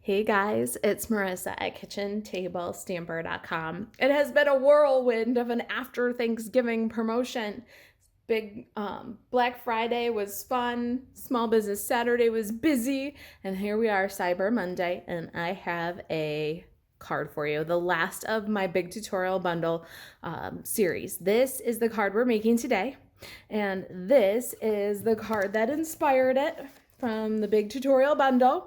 Hey guys, it's Marissa at KitchenTableStamper.com. It has been a whirlwind of an after Thanksgiving promotion. Big Black Friday was fun, Small Business Saturday was busy, and here we are, Cyber Monday, and I have a card for you, the last of my big tutorial bundle series. This is the card we're making today, and this is the card that inspired it from the big tutorial bundle.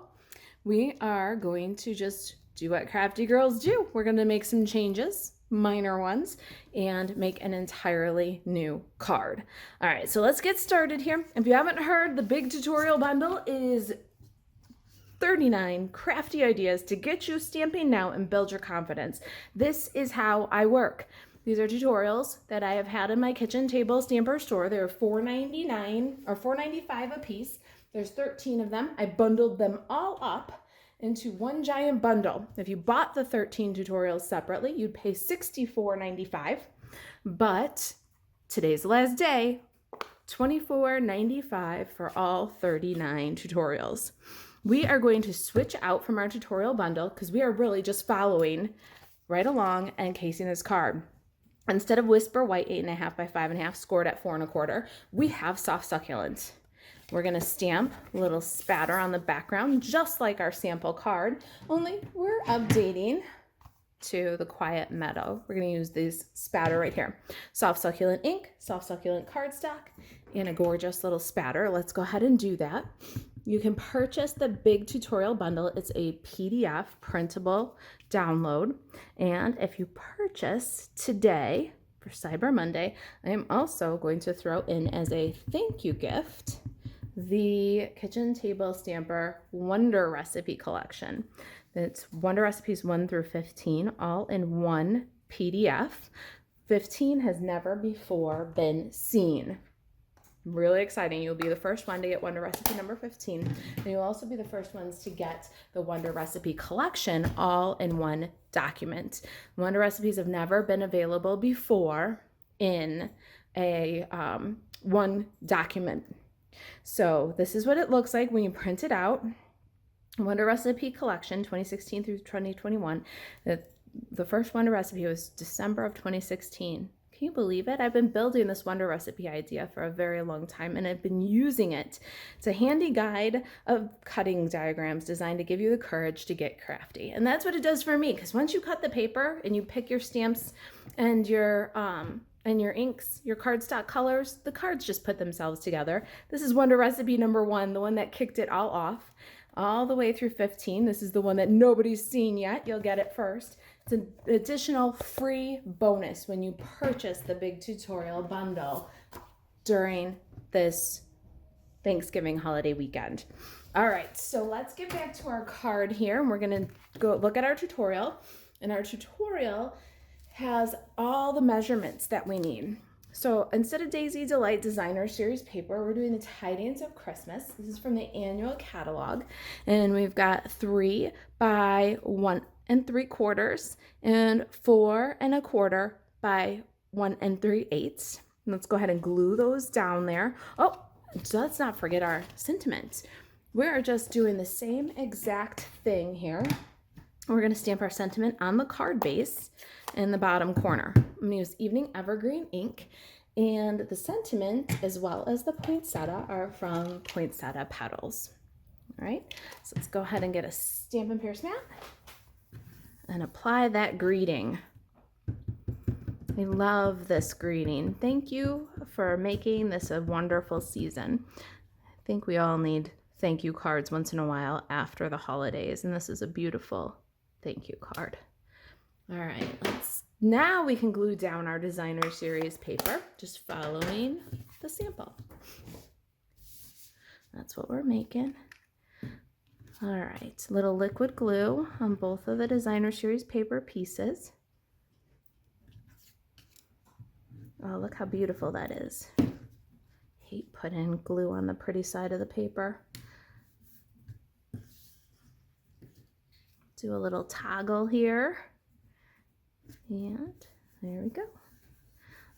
We are going to just do what crafty girls do. We're going to make some changes, minor ones, and make an entirely new card. All right, so let's get started here. If you haven't heard, the big tutorial bundle is 39 crafty ideas to get you stamping now and build your confidence. This is how I work. These are tutorials that I have had in my kitchen table stamper store. They're $4.99 or $4.95 a piece. There's 13 of them. I bundled them all up into one giant bundle. If you bought the 13 tutorials separately, you'd pay $64.95. But today's the last day, $24.95 for all 39 tutorials. We are going to switch out from our tutorial bundle because we are really just following right along and casing this card. Instead of Whisper White 8.5 by 5.5 scored at 4.25, we have Soft Succulent. We're gonna stamp a little spatter on the background, just like our sample card, only we're updating to the Quiet Meadow. We're gonna use this spatter right here. Soft Succulent ink, Soft Succulent cardstock, and a gorgeous little spatter. Let's go ahead and do that. You can purchase the big tutorial bundle. It's a PDF printable download. And if you purchase today for Cyber Monday, I am also going to throw in as a thank you gift the Kitchen Table Stamper Wonder Recipe Collection. It's Wonder Recipes 1 through 15, all in one PDF. 15 has never before been seen. Really exciting. You'll be the first one to get Wonder Recipe number 15. And you'll also be the first ones to get the Wonder Recipe Collection all in one document. Wonder Recipes have never been available before in a one document. So this is what it looks like when you print it out. Wonder Recipe Collection 2016 through 2021. The first Wonder Recipe was December of 2016. Can you believe it? I've been building this Wonder Recipe idea for a very long time, and I've been using it. It's a handy guide of cutting diagrams designed to give you the courage to get crafty. And that's what it does for me, because once you cut the paper and you pick your stamps and your inks, your cardstock colors, the cards just put themselves together. This is Wonder Recipe number 1, the one that kicked it all off, all the way through 15. This is the one that nobody's seen yet. You'll get it first. It's an additional free bonus when you purchase the big tutorial bundle during this Thanksgiving holiday weekend. All right, so let's get back to our card here, and we're gonna go look at our tutorial. And our tutorial has all the measurements that we need. So instead of Daisy Delight Designer Series paper, we're doing the Tidings of Christmas. This is from the annual catalog, and we've got 3 by 1 3/4 and 4 1/4 by 1 3/8. Let's go ahead and glue those down there. Oh, so let's not forget our sentiment. We're just doing the same exact thing here. We're going to stamp our sentiment on the card base in the bottom corner. I'm going to use Evening Evergreen ink, and the sentiment as well as the poinsettia are from Poinsettia Petals. All right, so let's go ahead and get a Stampin' Pierce mat and apply that greeting. I love this greeting. Thank you for making this a wonderful season. I think we all need thank you cards once in a while after the holidays, and this is a beautiful thank you card. All right, now we can glue down our designer series paper, just following the sample. That's what we're making. All right, little liquid glue on both of the designer series paper pieces. Oh, look how beautiful that is. Hate putting glue on the pretty side of the paper. Do a little toggle here. And there we go.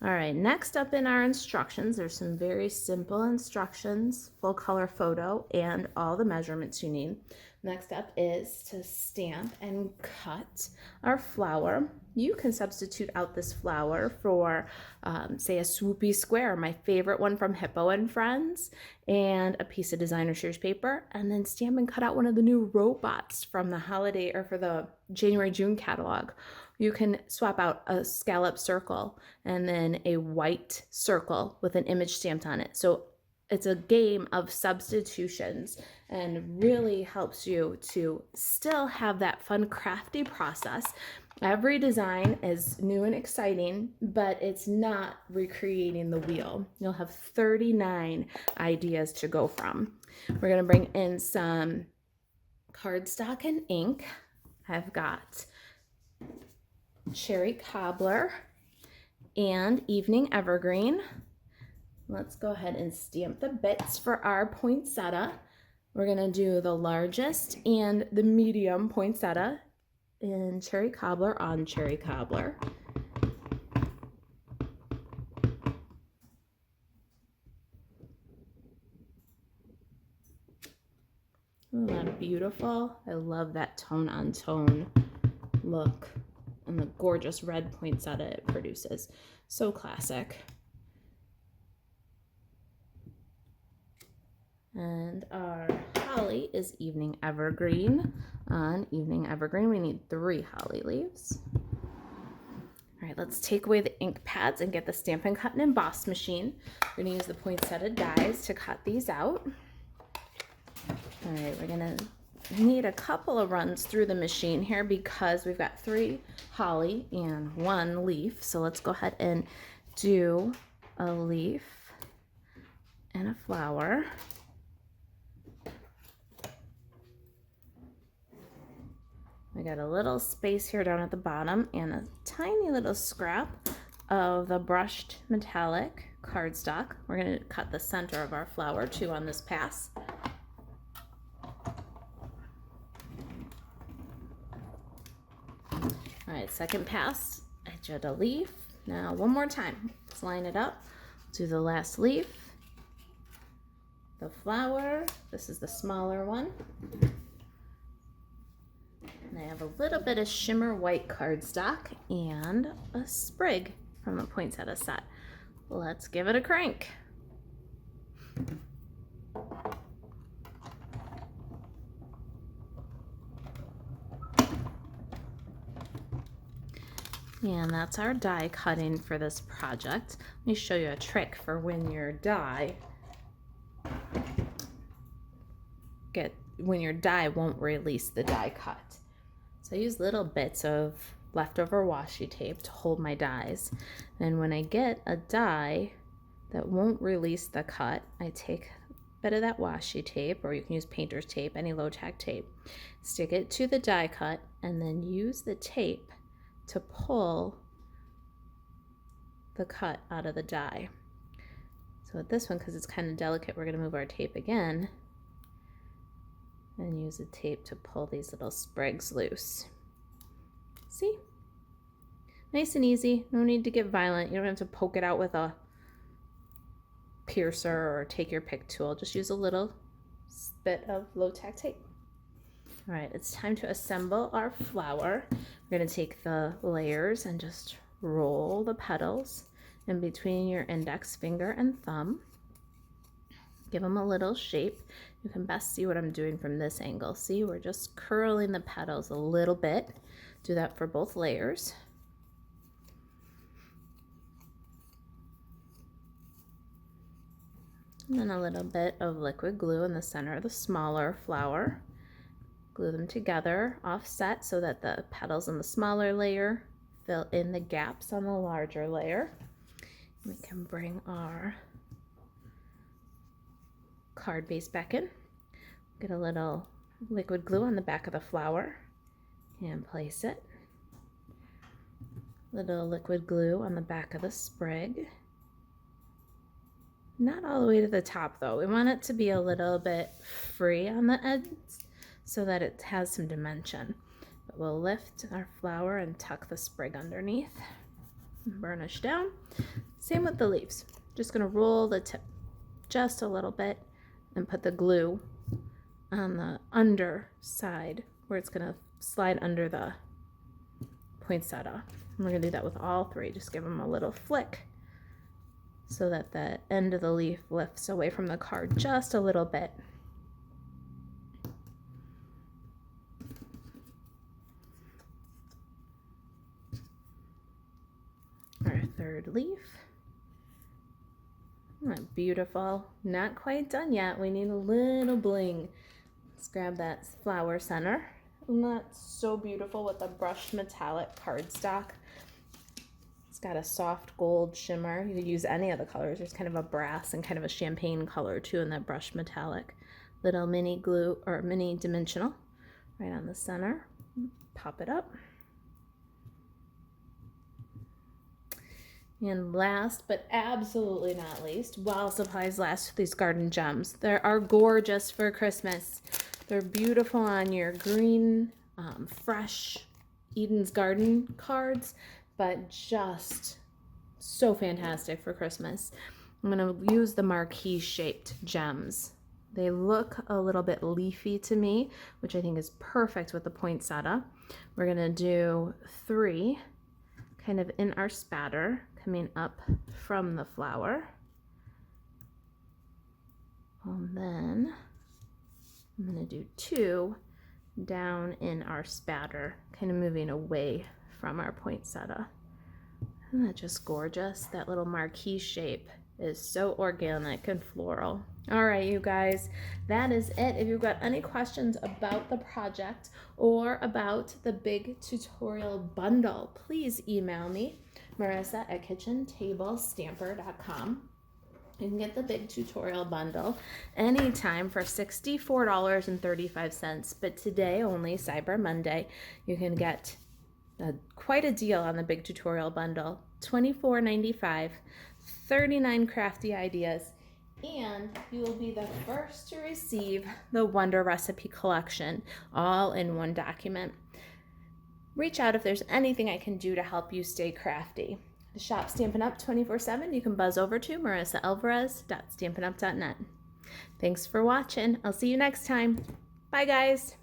All right, next up in our instructions, there's some very simple instructions, full color photo, and all the measurements you need. Next up is to stamp and cut our flower. You can substitute out this flower for, say, a swoopy square, my favorite one from Hippo and Friends, and a piece of designer series paper, and then stamp and cut out one of the new robots from the holiday or for the January-June catalog. You can swap out a scallop circle and then a white circle with an image stamped on it. So it's a game of substitutions and really helps you to still have that fun crafty process. Every design is new and exciting, but it's not recreating the wheel. You'll have 39 ideas to go from. We're going to bring in some cardstock and ink. I've got cherry cobbler and evening evergreen. Let's go ahead and stamp the bits for our poinsettia. We're gonna do the largest and the medium poinsettia in cherry cobbler on cherry cobbler. Isn't that beautiful? I love that tone on tone look and the gorgeous red poinsettia it produces. So classic. And our holly is evening evergreen. On evening evergreen, we need 3 holly leaves. All right, let's take away the ink pads and get the Stampin' Cut and Emboss machine. We're gonna use the poinsettia dies to cut these out. All right, we're gonna need a couple of runs through the machine here because we've got 3 holly and 1 leaf. So let's go ahead and do a leaf and a flower. We got a little space here down at the bottom and a tiny little scrap of the brushed metallic cardstock. We're going to cut the center of our flower too on this pass. All right, second pass, I did a leaf. Now one more time, let's line it up. Do the last leaf, the flower. This is the smaller one. And I have a little bit of shimmer white cardstock and a sprig from the poinsettia set. Let's give it a crank. And that's our die cutting for this project. Let me show you a trick for when your die won't release the die cut. So I use little bits of leftover washi tape to hold my dies. And when I get a die that won't release the cut, I take a bit of that washi tape, or you can use painter's tape, any low-tack tape, stick it to the die cut, and then use the tape to pull the cut out of the die. So with this one, because it's kind of delicate, we're going to move our tape again and use the tape to pull these little sprigs loose. See? Nice and easy. No need to get violent. You don't have to poke it out with a piercer or take your pick tool. Just use a little bit of low-tack tape. All right, it's time to assemble our flower. We're going to take the layers and just roll the petals in between your index finger and thumb. Give them a little shape. You can best see what I'm doing from this angle. See, we're just curling the petals a little bit. Do that for both layers. And then a little bit of liquid glue in the center of the smaller flower. Glue them together, offset, so that the petals in the smaller layer fill in the gaps on the larger layer. We can bring our card base back in. Get a little liquid glue on the back of the flower and place it. Little liquid glue on the back of the sprig. Not all the way to the top though. We want it to be a little bit free on the ends so that it has some dimension. But we'll lift our flower and tuck the sprig underneath. burnish down. Same with the leaves. Just gonna roll the tip just a little bit and put the glue on the underside where it's gonna slide under the poinsettia. And we're gonna do that with all three. Just give them a little flick so that the end of the leaf lifts away from the card just a little bit. Our third leaf. Beautiful. Not quite done yet. We need a little bling. Let's grab that flower center. And that's so beautiful with the brushed metallic cardstock. It's got a soft gold shimmer. You could use any of the colors. There's kind of a brass and kind of a champagne color too in that brushed metallic. Little mini glue or mini dimensional right on the center. Pop it up. And last but absolutely not least, while supplies last, these garden gems. They are gorgeous for Christmas. They're beautiful on your green, fresh Eden's Garden cards, but just so fantastic for Christmas. I'm going to use the marquee shaped gems. They look a little bit leafy to me, which I think is perfect with the poinsettia. We're going to do 3 kind of in our spatter coming up from the flower. And then I'm going to do 2 down in our spatter, kind of moving away from our poinsettia. Isn't that just gorgeous? That little marquee shape is so organic and floral. All right, you guys, that is it. If you've got any questions about the project or about the big tutorial bundle, please email me, marissa@kitchentablestamper.com. You can get the big tutorial bundle anytime for $64.35, but today only, Cyber Monday, you can get quite a deal on the big tutorial bundle. $24.95, 39 crafty ideas, and you will be the first to receive the Wonder Recipe Collection all in one document. Reach out if there's anything I can do to help you stay crafty. To shop Stampin' Up 24/7, you can buzz over to marisaalvarez.stampinup.net. Thanks for watching. I'll see you next time. Bye, guys.